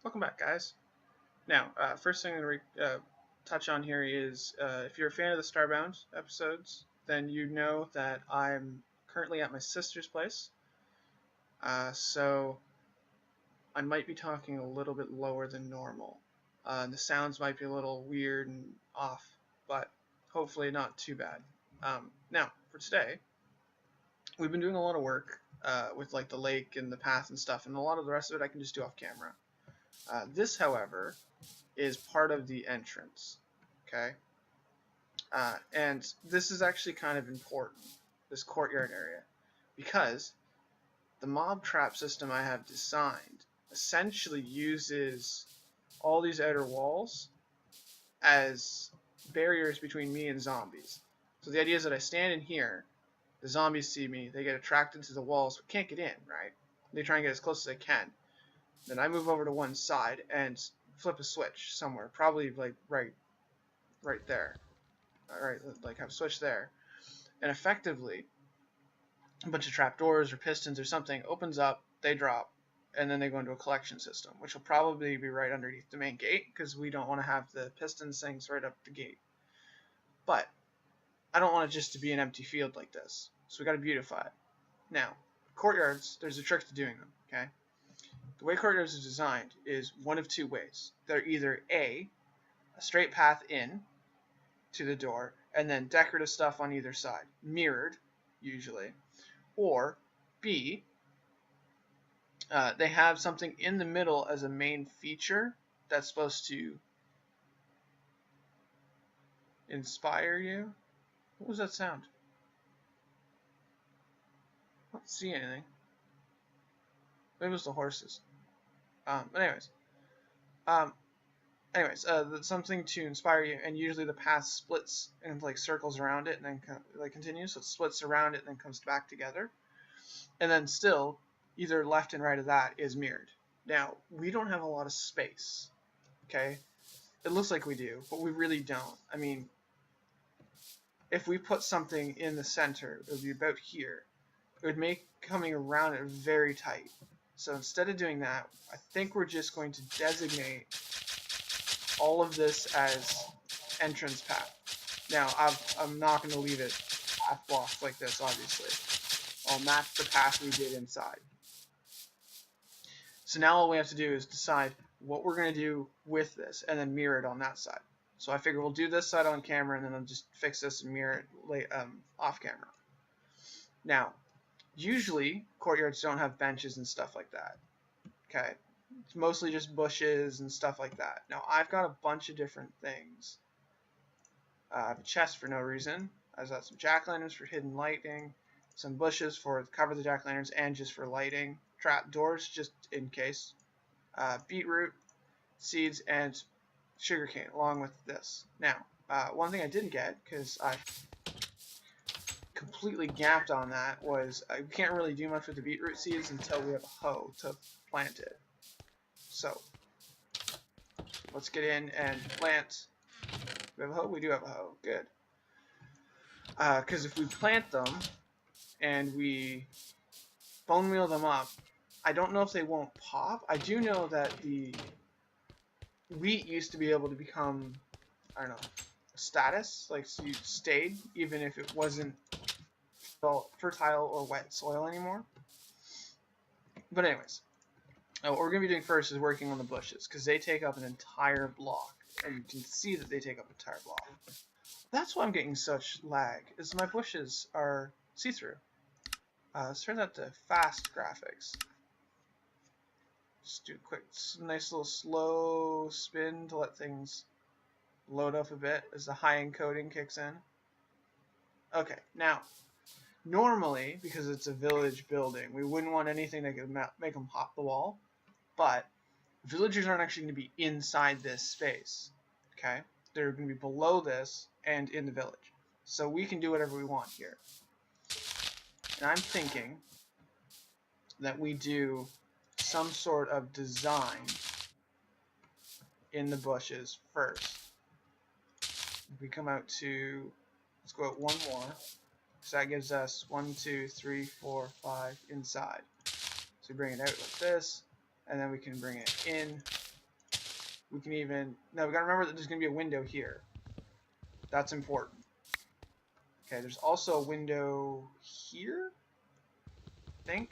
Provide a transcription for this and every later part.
Welcome back, guys. Now, first thing I'm going to touch on here is if you're a fan of the Starbound episodes, then you know that I'm currently at my sister's place. So I might be talking a little bit lower than normal. The sounds might be a little weird and off, but hopefully not too bad. Now, for today, we've been doing a lot of work with like the lake and the path and stuff, and a lot of the rest of it I can just do off camera. This, however, is part of the entrance, okay? And this is actually kind of important, this courtyard area, because the mob trap system I have designed essentially uses all these outer walls as barriers between me and zombies. So the idea is that I stand in here, the zombies see me, they get attracted to the walls, but can't get in, right? They try and get as close as they can. Then I move over to one side and flip a switch somewhere, probably like right there. All right, like have a switch there, and effectively, a bunch of trapdoors or pistons or something opens up, they drop, and then they go into a collection system, which will probably be right underneath the main gate because we don't want to have the pistons things right up the gate. But I don't want it just to be an empty field like this, so we got to beautify it. Now, courtyards, there's a trick to doing them. Okay. The way courtyards are designed is one of two ways. They're either a straight path in to the door and then decorative stuff on either side, mirrored usually, or B, they have something in the middle as a main feature that's supposed to inspire you. What was that sound? I don't see anything. Maybe it was the horses. But anyways, something to inspire you, and usually the path splits and like circles around it, and then like continues. So it splits around it and then comes back together, and then still either left and right of that is mirrored. Now we don't have a lot of space. Okay, it looks like we do, but we really don't. I mean, if we put something in the center, it would be about here. It would make coming around it very tight. So instead of doing that, I think we're just going to designate all of this as entrance path. Now, I'm not going to leave it half blocked like this, obviously. I'll match the path we did inside. So now all we have to do is decide what we're going to do with this and then mirror it on that side. So I figure we'll do this side on camera and then I'll just fix this and mirror it off camera. Now, usually courtyards don't have benches and stuff like that. Okay, it's mostly just bushes and stuff like that. Now I've got a bunch of different things. I have a chest for no reason. I've got some jack-o'-lanterns for hidden lighting, some bushes for cover the jack-o'-lanterns and just for lighting, trap doors just in case, beetroot, seeds, and sugarcane along with this. Now, one thing I didn't get because I completely gapped on that was we can't really do much with the beetroot seeds until we have a hoe to plant it. So let's get in and plant. We have a hoe? We do have a hoe. Good. Because if we plant them and we bone meal them up, I don't know if they won't pop. I do know that the wheat used to be able to become, I don't know, status, like so you stayed even if it wasn't fertile or wet soil anymore. But anyways, what we're going to be doing first is working on the bushes because they take up an entire block, and you can see that they take up an entire block. That's why I'm getting such lag, is my bushes are see-through. Let's turn that to fast graphics. Just do a quick, nice little slow spin to let things load up a bit as the high encoding kicks in. Okay, now, normally, because it's a village building, we wouldn't want anything that could make them hop the wall, but villagers aren't actually going to be inside this space, okay? They're going to be below this and in the village. So we can do whatever we want here. And I'm thinking that we do some sort of design in the bushes first. If we come out to, let's go out one more. So that gives us 1, 2, 3, 4, 5 inside. So we bring it out like this, and then we can bring it in We can even, now we gotta remember that there's gonna be a window here. That's important. Okay, there's also a window here, I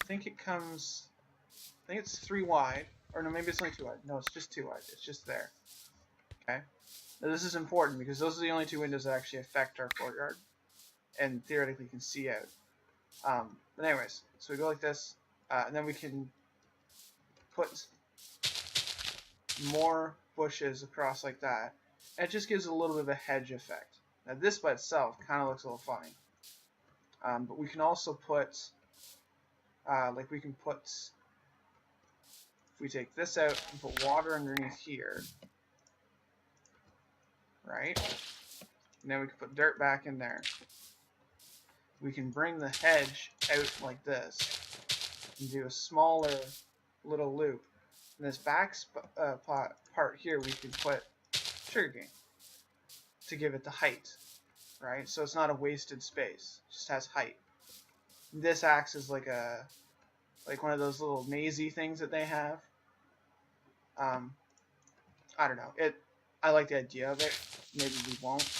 think it comes, I think it's 3 wide, or no, maybe it's only 2 wide. No, it's just 2 wide, it's just there. Okay, now this is important because those are the only 2 windows that actually affect our courtyard, and theoretically can see out. But anyways, so we go like this, and then we can put more bushes across like that. And it just gives a little bit of a hedge effect. Now this by itself kind of looks a little funny. But we can also put, like we can put, if we take this out and put water underneath here, right? And then we can put dirt back in there. We can bring the hedge out like this and do a smaller little loop. In this back part here, we can put sugarcane to give it the height, right? So it's not a wasted space; it just has height. This acts as like one of those little mazy things that they have. I don't know. I like the idea of it. Maybe we won't.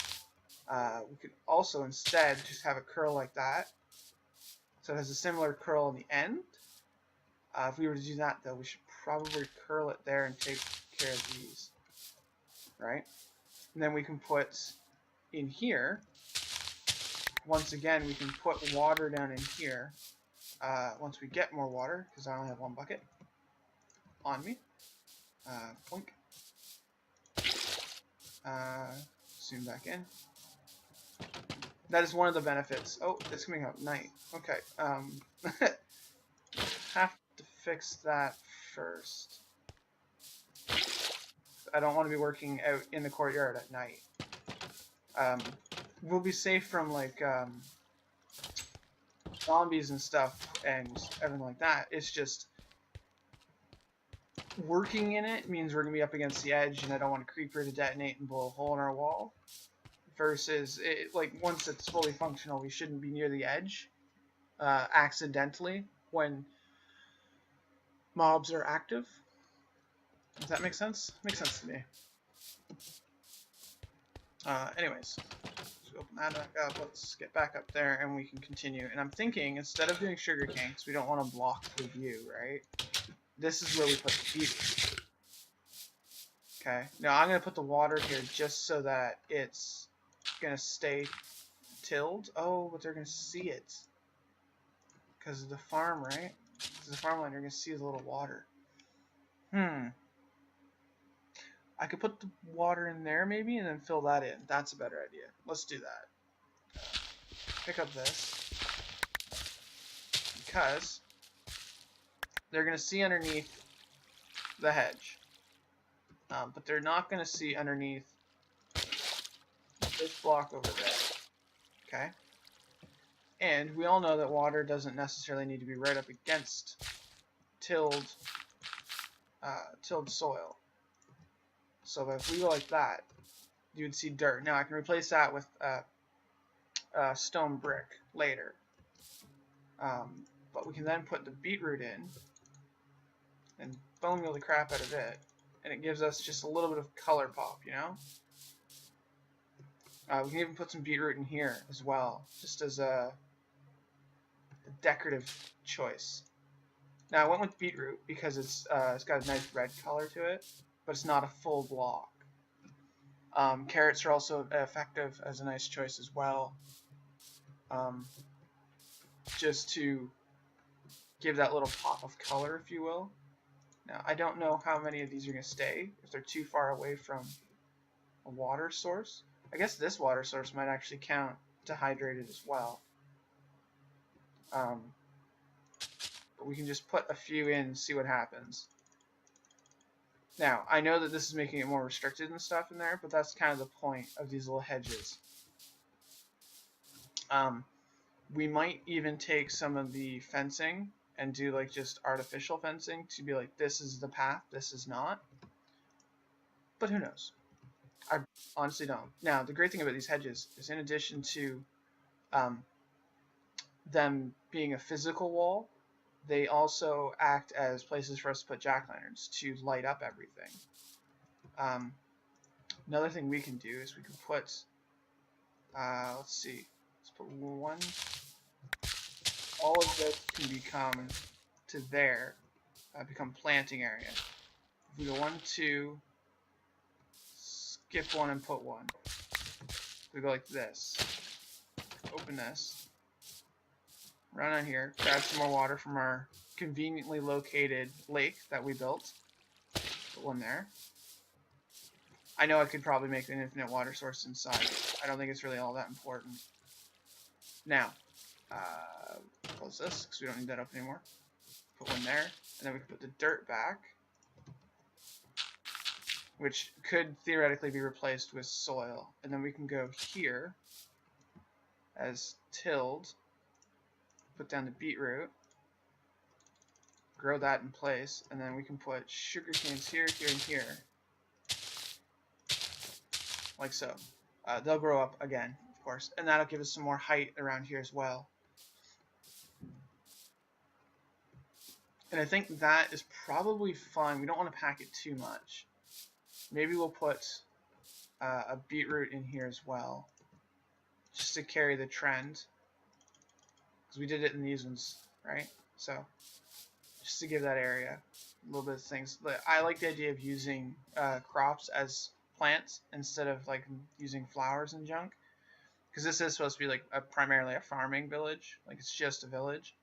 We could also instead just have a curl like that, so it has a similar curl on the end. If we were to do that, though, we should probably curl it there and take care of these, right? And then we can put in here, once again, we can put water down in here once we get more water, because I only have 1 bucket on me. Boink. Zoom back in. That is one of the benefits. Oh, it's coming out night. Okay. Have to fix that first. I don't want to be working out in the courtyard at night. We'll be safe from like zombies and stuff and everything like that. It's just working in it means we're gonna be up against the edge, and I don't want a creeper to detonate and blow a hole in our wall. Versus, like once it's fully functional, we shouldn't be near the edge accidentally when mobs are active. Does that make sense? Makes sense to me. Anyways, let's open that back up. Let's get back up there and we can continue. And I'm thinking, instead of doing sugarcane, because we don't want to block the view, right? This is where we put the beetroot. Okay, now I'm going to put the water here just so that it's going to stay tilled. Oh, but they're going to see it. Because of the farm, right? Because of the farmland, you're going to see the little water. I could put the water in there maybe and then fill that in. That's a better idea. Let's do that. Pick up this. Because they're going to see underneath the hedge. But they're not going to see underneath this block over there. Okay? And we all know that water doesn't necessarily need to be right up against tilled soil. So if we go like that, you would see dirt. Now I can replace that with stone brick later. But we can then put the beetroot in and bone meal the crap out of it. And it gives us just a little bit of color pop, you know? We can even put some beetroot in here as well, just as a decorative choice. Now I went with beetroot because it's got a nice red color to it, but it's not a full block. Carrots are also effective as a nice choice as well, just to give that little pop of color, if you will. Now I don't know how many of these are going to stay if they're too far away from a water source. I guess this water source might actually count dehydrated as well. But we can just put a few in and see what happens. Now, I know that this is making it more restricted and stuff in there, but that's kind of the point of these little hedges. We might even take some of the fencing and do like just artificial fencing to be like, this is the path, this is not. But who knows? I honestly don't. Now, the great thing about these hedges is in addition to them being a physical wall, they also act as places for us to put jack-o'-lanterns to light up everything. Another thing we can do is we can put, let's see, let's put one, all of this can become to there, become planting area. If we go 1, 2, skip 1 and put 1. We go like this, open this, run on here, grab some more water from our conveniently located lake that we built, put 1 there. I know I could probably make an infinite water source inside. I don't think it's really all that important. Now, close this because we don't need that up anymore. Put 1 there, and then we can put the dirt back, which could theoretically be replaced with soil. And then we can go here as tilled, put down the beetroot, grow that in place, and then we can put sugar canes here, here, and here, like so. They'll grow up again, of course, and that'll give us some more height around here as well. And I think that is probably fine. We don't want to pack it too much. Maybe we'll put a beetroot in here as well, just to carry the trend, because we did it in these ones, right? So just to give that area a little bit of things. I like the idea of using crops as plants instead of like using flowers and junk, because this is supposed to be like primarily a farming village, like it's just a village.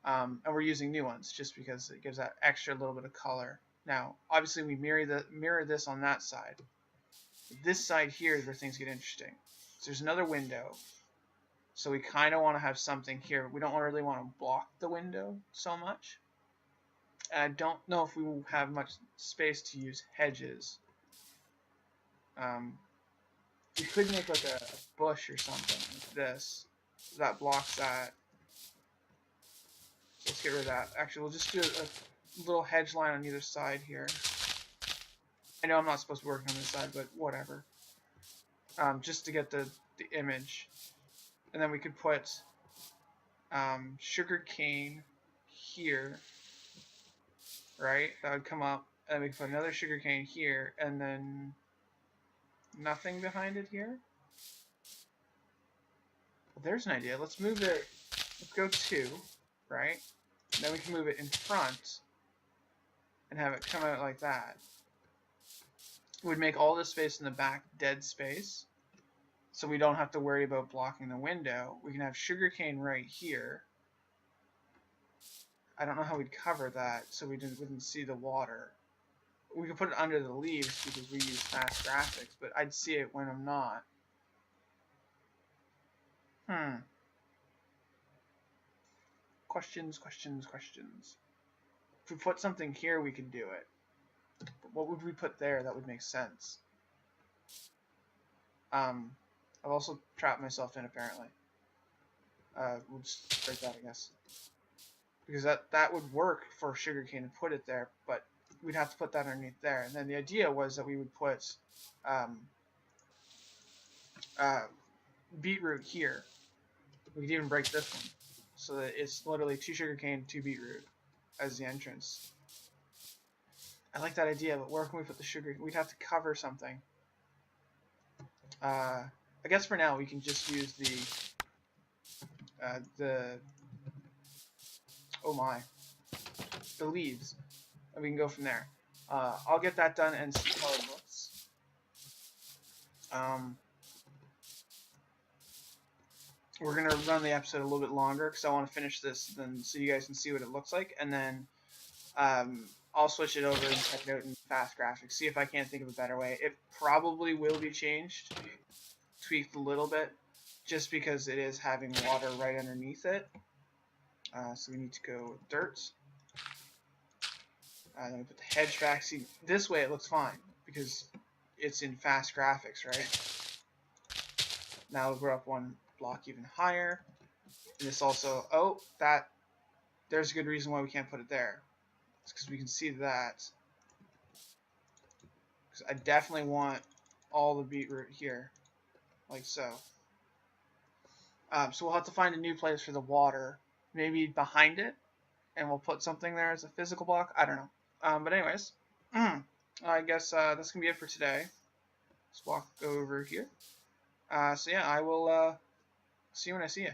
And we're using new ones just because it gives that extra little bit of color. Now, obviously, we mirror this on that side. This side here is where things get interesting. So there's another window. So we kind of want to have something here. We don't really want to block the window so much. And I don't know if we will have much space to use hedges. We could make like a bush or something like this. So that blocks that. Let's get rid of that. Actually, we'll just do a little hedge line on either side here. I know I'm not supposed to be working on this side, but whatever. Just to get the image. And then we could put sugar cane here, right? That would come up. And we could put another sugar cane here, and then nothing behind it here. Well, there's an idea. Let's move it. Let's go 2, right? And then we can move it in front and have it come out like that. It would make all the space in the back dead space, so we don't have to worry about blocking the window. We can have sugarcane right here. I don't know how we'd cover that so we wouldn't see the water. We could put it under the leaves because we use fast graphics, but I'd see it when I'm not. Questions. If we put something here, we could do it. But what would we put there that would make sense? I've also trapped myself in, apparently. We'll just break that, I guess. Because that would work for sugarcane and put it there, but we'd have to put that underneath there. And then the idea was that we would put beetroot here. We could even break this one, so that it's literally 2 sugarcane, 2 beetroot as the entrance. I like that idea, but where can we put the sugar? We'd have to cover something. I guess for now we can just use the leaves, and we can go from there. I'll get that done and see how it looks. We're gonna run the episode a little bit longer because I want to finish this, then so you guys can see what it looks like, and then I'll switch it over and check it out in fast graphics. See if I can't think of a better way. It probably will be changed, tweaked a little bit, just because it is having water right underneath it. So we need to go with dirt. Then we put the hedge back. See, this way it looks fine because it's in fast graphics, right? Now we'll grow up 1 block even higher. And this also, there's a good reason why we can't put it there. It's because we can see that. Because I definitely want all the beetroot here, like so. So we'll have to find a new place for the water, maybe behind it, and we'll put something there as a physical block. I don't know. But anyways, I guess that's gonna be it for today. Let's walk over here. So yeah, I will see you when I see you.